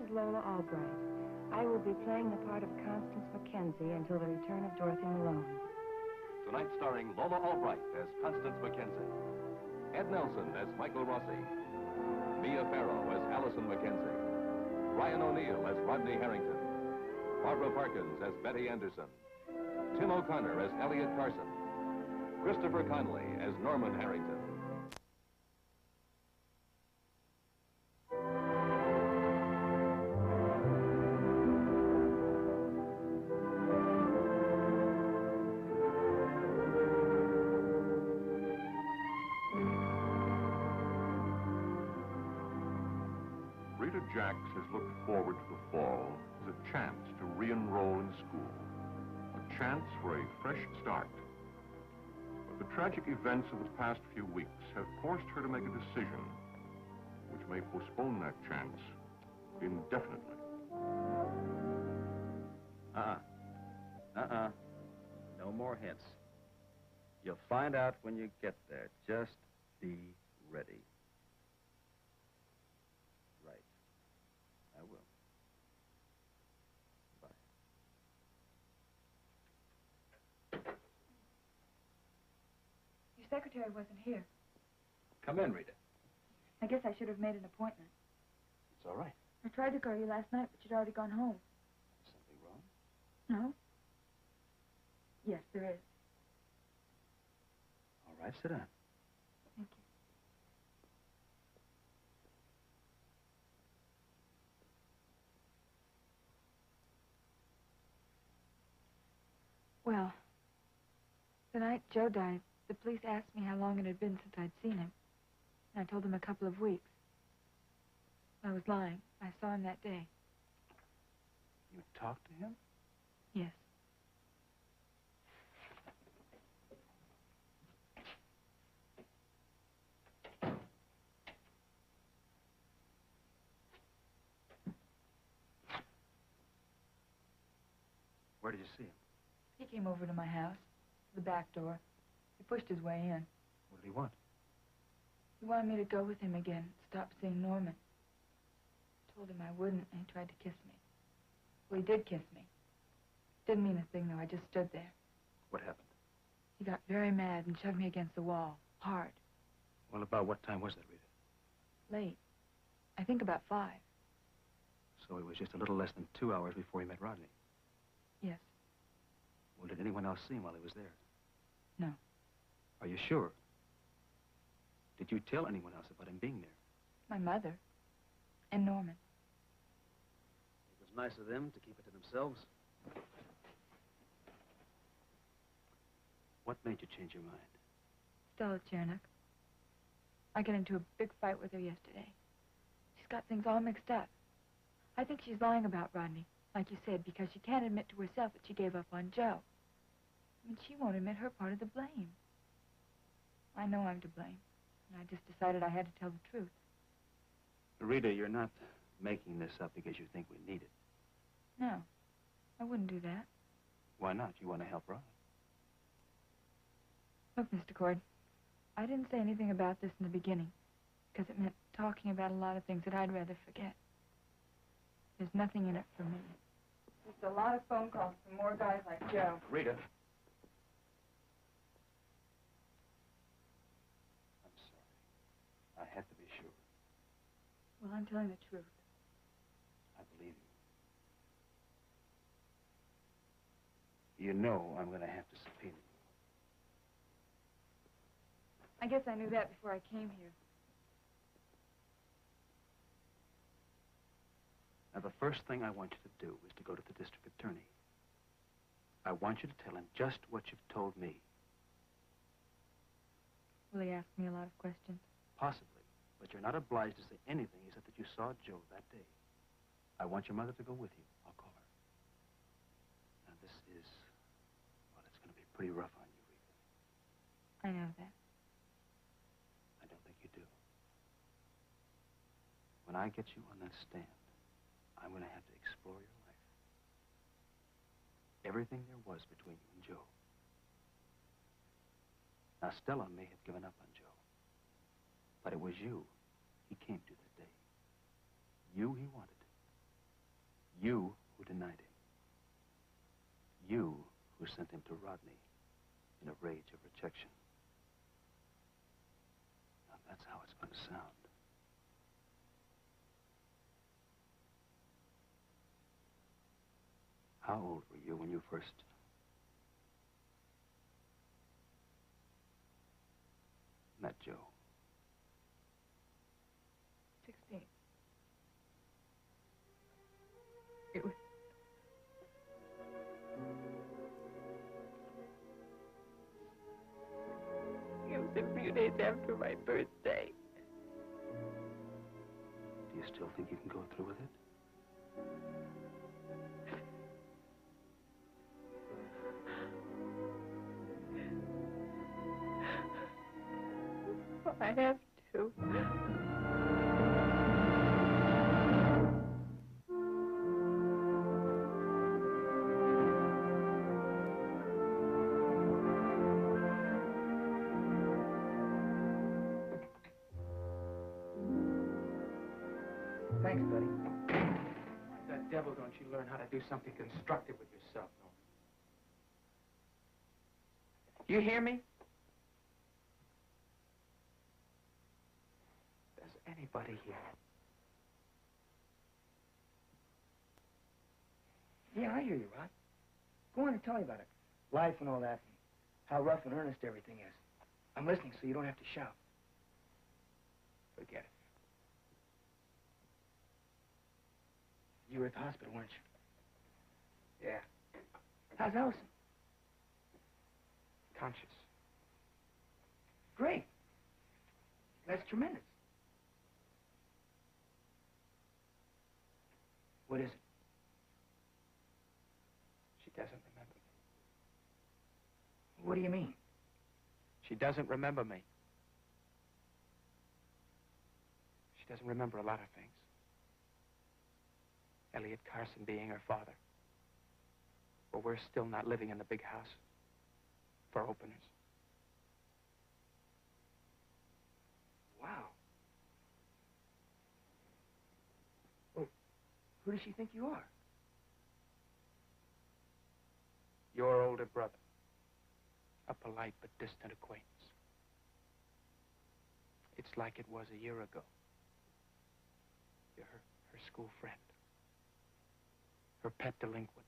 is Lola Albright. I will be playing the part of Constance Mackenzie until the return of Dorothy Malone. Tonight starring Lola Albright as Constance Mackenzie, Ed Nelson as Michael Rossi, Mia Farrow as Allison Mackenzie, Ryan O'Neill as Rodney Harrington, Barbara Parkins as Betty Anderson, Tim O'Connor as Elliot Carson, Christopher Connolly as Norman Harrington. Rita Jacks has looked forward to the fall as a chance to re-enroll in school, a chance for a fresh start. But the tragic events of the past few weeks have forced her to make a decision which may postpone that chance indefinitely. No more hints. You'll find out when you get there. Just be ready. Right. I will. Bye. Your secretary wasn't here. Come in, Rita. I guess I should have made an appointment. It's all right. I tried to call you last night, but you'd already gone home. Something wrong? No? Yes, there is. All right, sit down. Thank you. Well, the night Joe died, the police asked me how long it had been since I'd seen him. And I told them a couple of weeks. I was lying. I saw him that day. You talked to him? Yes. Where did you see him? He came over to my house, to the back door. He pushed his way in. What did he want? He wanted me to go with him again, stop seeing Norman. I told him I wouldn't, and he tried to kiss me. Well, he did kiss me. Didn't mean a thing, though. I just stood there. What happened? He got very mad and shoved me against the wall, hard. Well, about what time was that, Rita? Late. I think about 5. So it was just a little less than 2 hours before he met Rodney. Yes. Well, did anyone else see him while he was there? No. Are you sure? Did you tell anyone else about him being there? My mother. And Norman. It was nice of them to keep it to themselves. What made you change your mind? Stella Chernak. I got into a big fight with her yesterday. She's got things all mixed up. I think she's lying about Rodney, like you said, because she can't admit to herself that she gave up on Joe. I mean, she won't admit her part of the blame. I know I'm to blame, and I just decided I had to tell the truth. Rita, you're not making this up because you think we need it. No, I wouldn't do that. Why not? You want to help Rodney. Look, Mr. Cord, I didn't say anything about this in the beginning because it meant talking about a lot of things that I'd rather forget. There's nothing in it for me. Just a lot of phone calls from more guys like Joe. Rita. I'm sorry. I had to be sure. Well, I'm telling the truth. I believe you. You know I'm going to have to subpoena you. I guess I knew that before I came here. Now, the first thing I want you to do is to go to the district attorney. I want you to tell him just what you've told me. Will he ask me a lot of questions? Possibly, but you're not obliged to say anything except that you saw Joe that day. I want your mother to go with you. I'll call her. Now, this is, well, it's going to be pretty rough on you, Rita. I know that. I don't think you do. When I get you on that stand, I'm going to have to explore your life. Everything there was between you and Joe. Now, Stella may have given up on Joe, but it was you he came to that day. You he wanted, sent him to Rodney in a rage of rejection. Now, that's how it's going to sound. How old were you when you first met Joe? 16. It was... It was a few days after my birthday. Do you still think you can go through with it? I have to. Thanks, buddy. That devil, don't you learn how to do something constructive with yourself, Norman? You hear me? Does anybody hear? Yeah, I hear you, Rod. Go on and tell me about it. Life and all that, and how rough and earnest everything is. I'm listening so you don't have to shout. Forget it. You were at the hospital, weren't you? Yeah. How's Allison? Conscious. Great. That's tremendous. What is it? She doesn't remember me. What do you mean? She doesn't remember me. She doesn't remember a lot of things. Elliot Carson being her father. But we're still not living in the big house. For openers. Wow. Well, who does she think you are? Your older brother. A polite but distant acquaintance. It's like it was a year ago. You're her school friend. Her pet delinquent.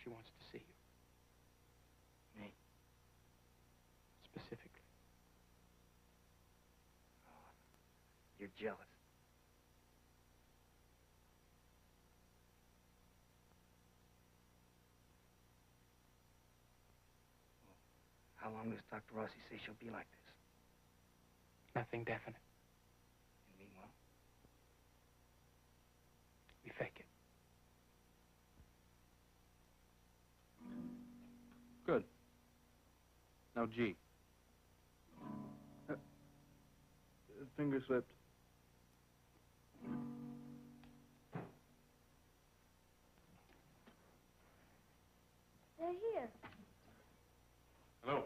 She wants to see you. Me? Specifically. Oh, you're jealous. Well, how long does Dr. Rossi say she'll be like this? Nothing definite. And meanwhile? We fake it. Good. Now, G. Finger slipped. They're here. Hello.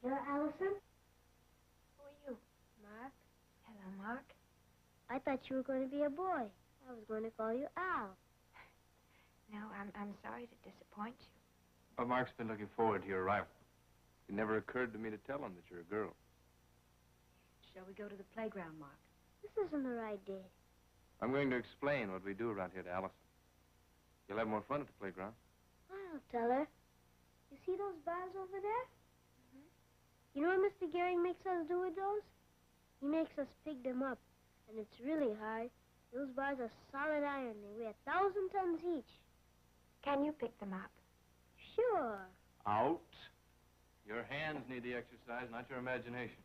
You're Allison? Who are you? Mark? Hello, Mark. I thought you were going to be a boy. I was going to call you Al. No, I'm sorry to disappoint you. Well, Mark's been looking forward to your arrival. It never occurred to me to tell him that you're a girl. Shall we go to the playground, Mark? This isn't the right day. I'm going to explain what we do around here to Allison. You'll have more fun at the playground. I'll tell her. You see those bars over there? You know what Mr. Gehring makes us do with those? He makes us pick them up. And it's really hard. Those bars are solid iron. They weigh 1,000 tons each. Can you pick them up? Sure. Out. Your hands need the exercise, not your imagination.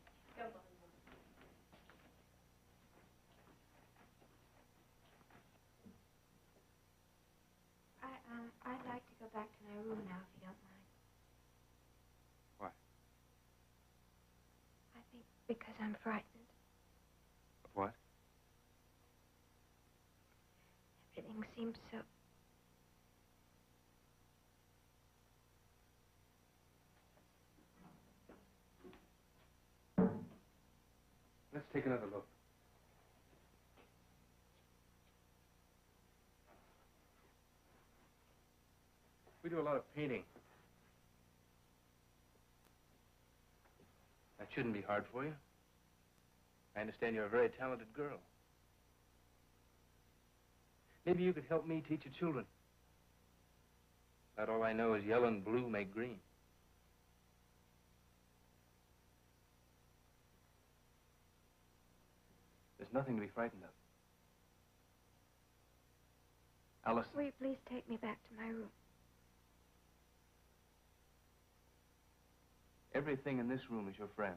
I'd like to go back to my room now, if you don't mind. Why? I think because I'm frightened. Of what? Everything seems so... Let's take another look. We do a lot of painting. That shouldn't be hard for you. I understand you're a very talented girl. Maybe you could help me teach your children. About all I know is yellow and blue make green. There's nothing to be frightened of. Allison. Will you please take me back to my room? Everything in this room is your friend.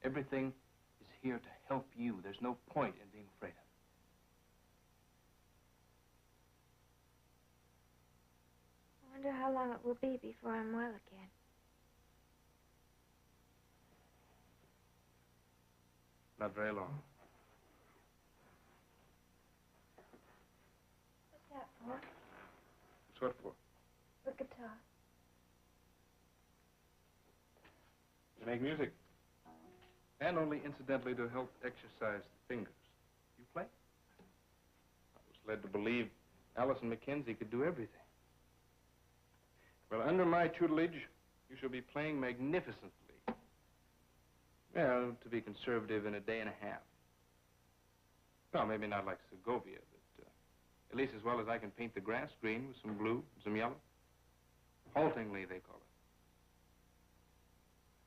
Everything is here to help you. There's no point in being afraid of it. I wonder how long it will be before I'm well again. Not very long. What's that for? What's what for? The guitar. To make music. And only incidentally to help exercise the fingers. You play? I was led to believe Allison Mackenzie could do everything. Well, under my tutelage, you shall be playing magnificently. Well, to be conservative, in a day and a half. Well, maybe not like Segovia, but at least as well as I can paint the grass green with some blue and some yellow. Haltingly, they call it.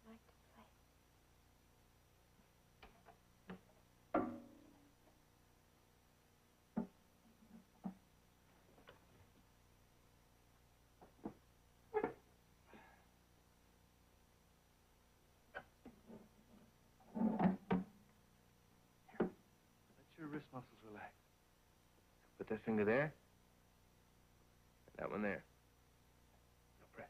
I'd like to play. Wrist muscles relax. Put that finger there. And that one there. Now press.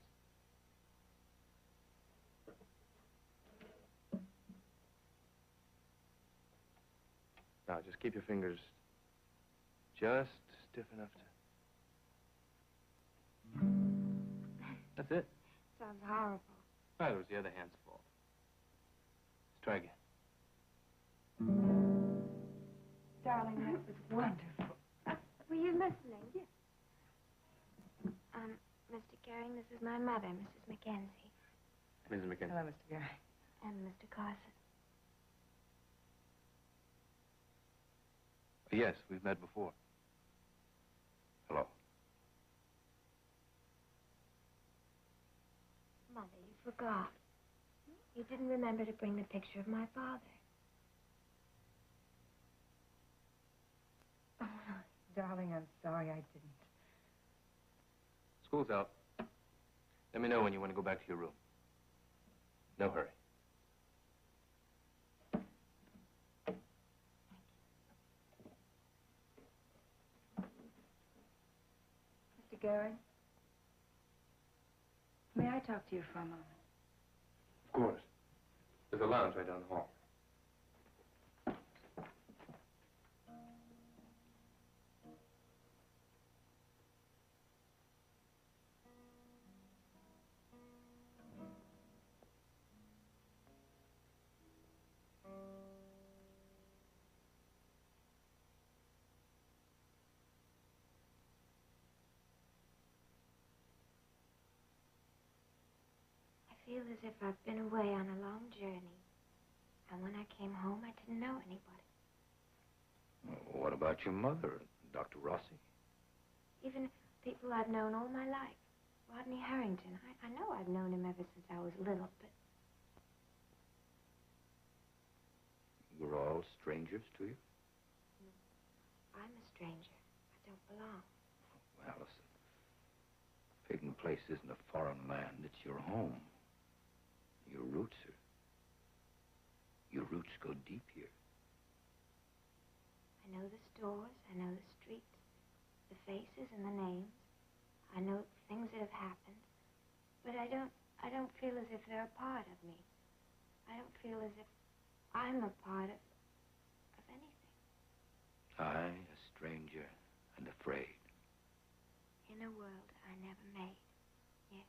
Now just keep your fingers just stiff enough to... That's it. Sounds horrible. Oh, it was the other hand's fault. Let's try again. Darling, that was wonderful. Were you listening? Yes. Mr. Gehring, this is my mother, Mrs. Mackenzie. Mrs. Mackenzie. Hello, Mr. Gehring. And Mr. Carson. Yes, we've met before. Hello. Mother, you forgot. You didn't remember to bring the picture of my father. Oh, darling, I'm sorry I didn't. School's out. Let me know when you want to go back to your room. No hurry. Mr. Gehring, may I talk to you for a moment? Of course. There's a lounge right down the hall. I feel as if I've been away on a long journey. And when I came home, I didn't know anybody. Well, what about your mother, Dr. Rossi? Even people I've known all my life. Rodney Harrington. I know I've known him ever since I was little, but... We're all strangers to you? I'm a stranger. I don't belong. Well, Allison, Peyton Place isn't a foreign land. It's your home. Your roots go deep here. I know the stores, I know the streets, the faces and the names. I know things that have happened, but I don't feel as if they're a part of me. I don't feel as if I'm a part of anything. I, a stranger and afraid. In a world I never made. Yes.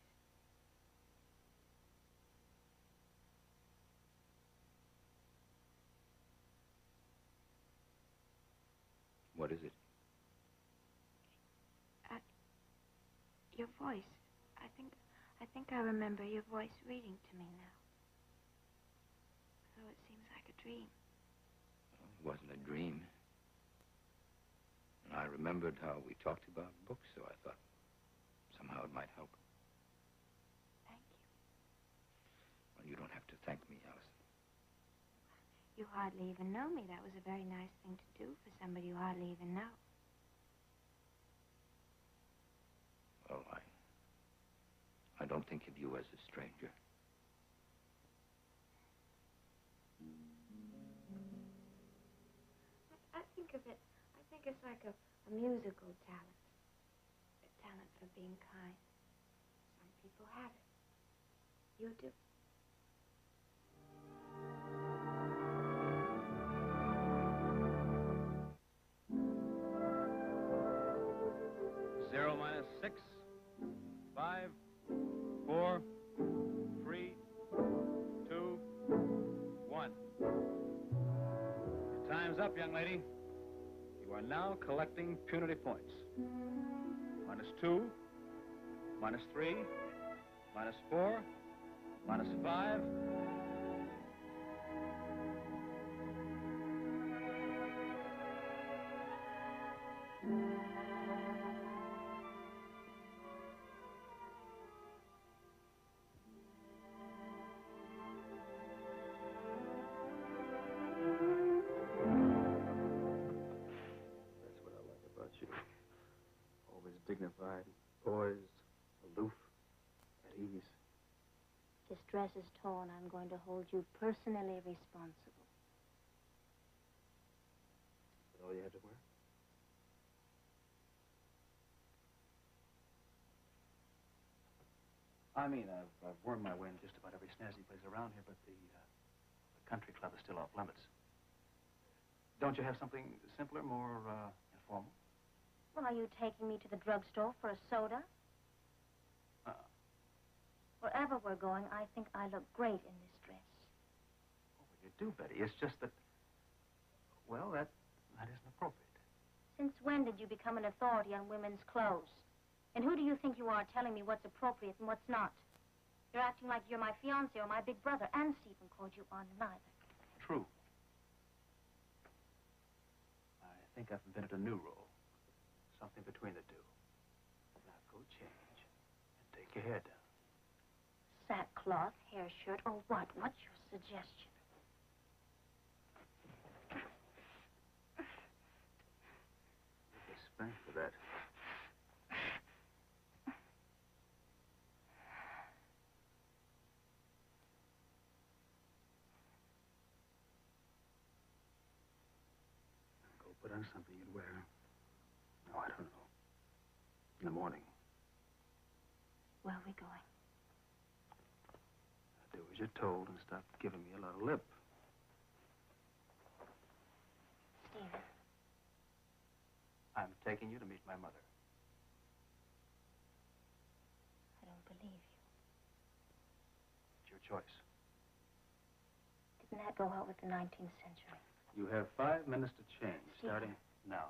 What is it? your voice. I think I remember your voice reading to me now. So it seems like a dream. Well, it wasn't a dream. And I remembered how we talked about books, so I thought somehow it might help. Thank you. Well, you don't have to thank me, Allison. You hardly even know me. That was a very nice thing to do for somebody you hardly even know. Well, I don't think of you as a stranger. I think of it, I think it's like a musical talent. A talent for being kind. Some people have it. You do. Zero minus 6, 5, 4, 3, 2, 1. Your time's up, young lady. You are now collecting punity points. -2, -3, -4, -5. Dignified, poised, aloof, at ease. If this dress is torn, I'm going to hold you personally responsible. Is that all you had to wear? I mean, I've worn my way in just about every snazzy place around here, but the country club is still off limits. Don't you have something simpler, more informal? Well, are you taking me to the drugstore for a soda? Wherever we're going, I think I look great in this dress. Oh, well, you do, Betty. It's just that, well, that isn't appropriate. Since when did you become an authority on women's clothes? And who do you think you are telling me what's appropriate and what's not? You're acting like you're my fiancé or my big brother, and Stephen called you on neither. True. I think I've invented a new role. Something between the two. Now go change and take your hair down. Sackcloth, hair shirt, or what? What's your suggestion? You get spanked for that. Now go put on something you'd wear. No, I don't know. In the morning. Where are we going? Do as you're told and stop giving me a lot of lip. Stephen. I'm taking you to meet my mother. I don't believe you. It's your choice. Didn't that go out with the 19th century? You have 5 minutes to change, Stephen. starting now.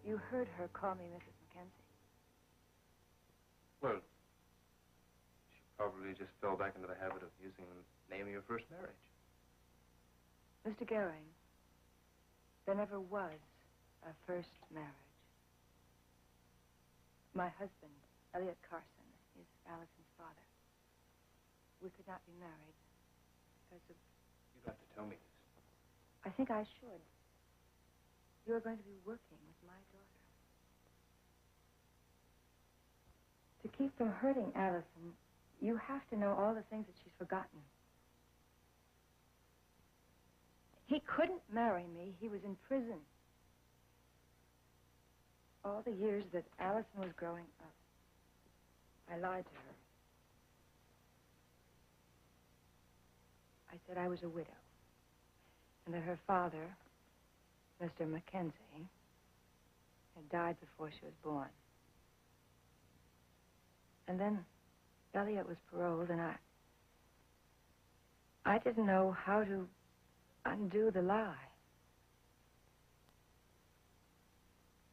You heard her call me Mrs. Mackenzie. Well, she probably just fell back into the habit of using the name of your first marriage. Mr. Gehring, there never was a first marriage. My husband, Elliot Carson, is Allison's father. We could not be married because of... You'd have to tell me this. I think I should. You're going to be working with my daughter. To keep from hurting Allison, you have to know all the things that she's forgotten. He couldn't marry me. He was in prison. All the years that Allison was growing up, I lied to her. I said I was a widow, and that her father, Mr. Mackenzie, had died before she was born. And then Elliot was paroled, and I didn't know how to undo the lie.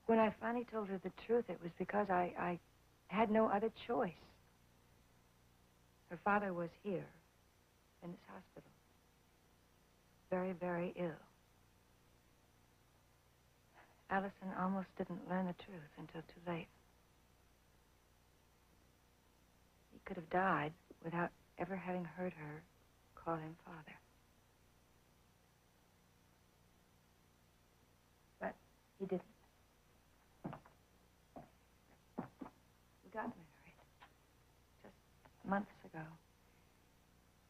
When I finally told her the truth, it was because I had no other choice. Her father was here, in this hospital. Very, very ill. Allison almost didn't learn the truth until too late. He could have died without ever having heard her call him father. But he didn't. We got married just months ago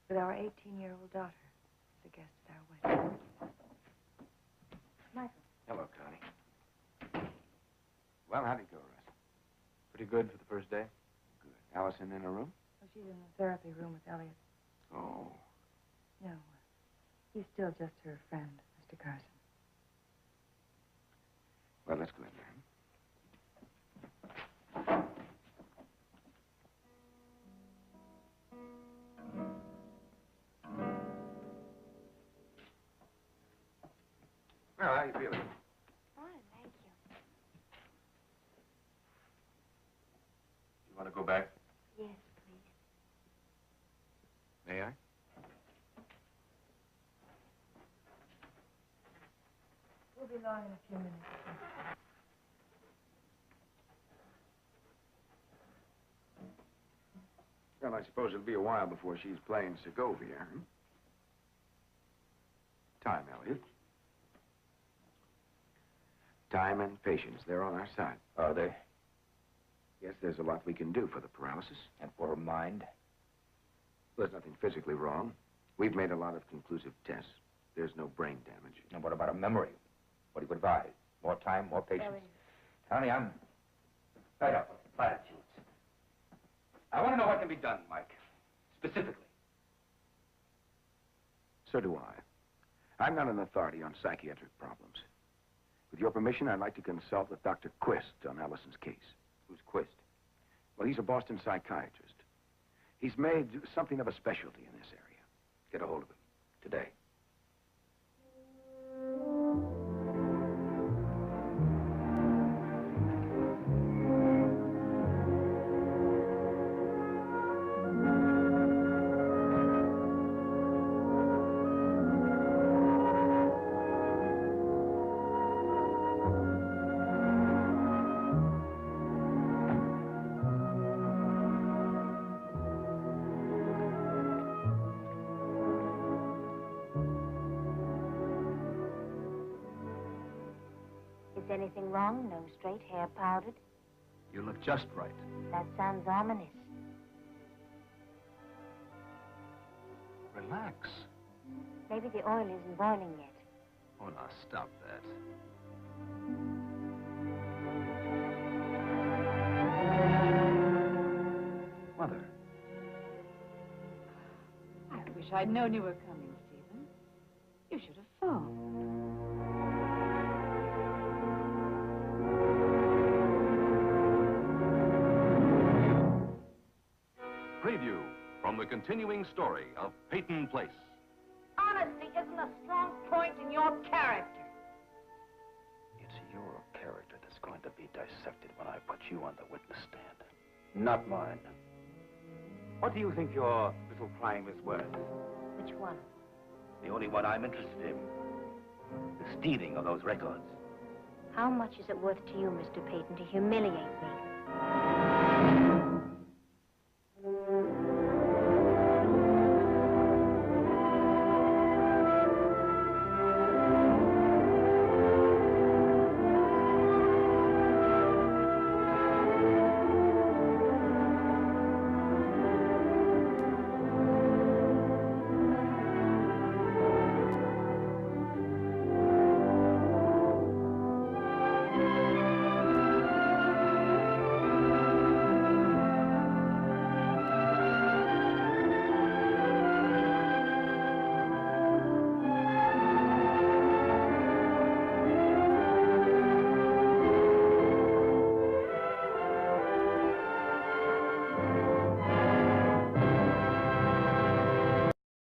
with our 18-year-old daughter as a guest at our wedding. Michael. Hello, Connie. Well, how'd it go, Russ? Pretty good for the first day. Good. Allison in her room? Oh, she's in the therapy room with Elliot. Oh. No, he's still just her friend, Mr. Carson. Well, let's go in there. Well, how you feeling? Fine, thank you. You want to go back? Yes, please. May I? We'll be along in a few minutes. Well, I suppose it'll be a while before she's playing Segovia, huh? Time, Elliot. Time and patience, they're on our side. Are they? Yes, there's a lot we can do for the paralysis. And for her mind? There's nothing physically wrong. We've made a lot of conclusive tests. There's no brain damage. And what about her memory? What do you advise? More time, more patience? Connie, I'm fed up with platitudes. I want to know what can be done, Mike. Specifically. So do I. I'm not an authority on psychiatric problems. With your permission, I'd like to consult with Dr. Quist on Allison's case. Who's Quist? Well, he's a Boston psychiatrist. He's made something of a specialty in this area. Get a hold of him today. Is anything wrong? No straight hair powdered? You look just right. That sounds ominous. Relax. Maybe the oil isn't boiling yet. Oh, now, stop that. Mother. I wish I'd known you were coming, Stephen. You should have phoned. Preview from the continuing story of Peyton Place. Honesty isn't a strong point in your character. It's your character that's going to be dissected when I put you on the witness stand. Not mine. What do you think your little crime is worth? Which one? The only one I'm interested in. The stealing of those records. How much is it worth to you, Mr. Peyton, to humiliate me?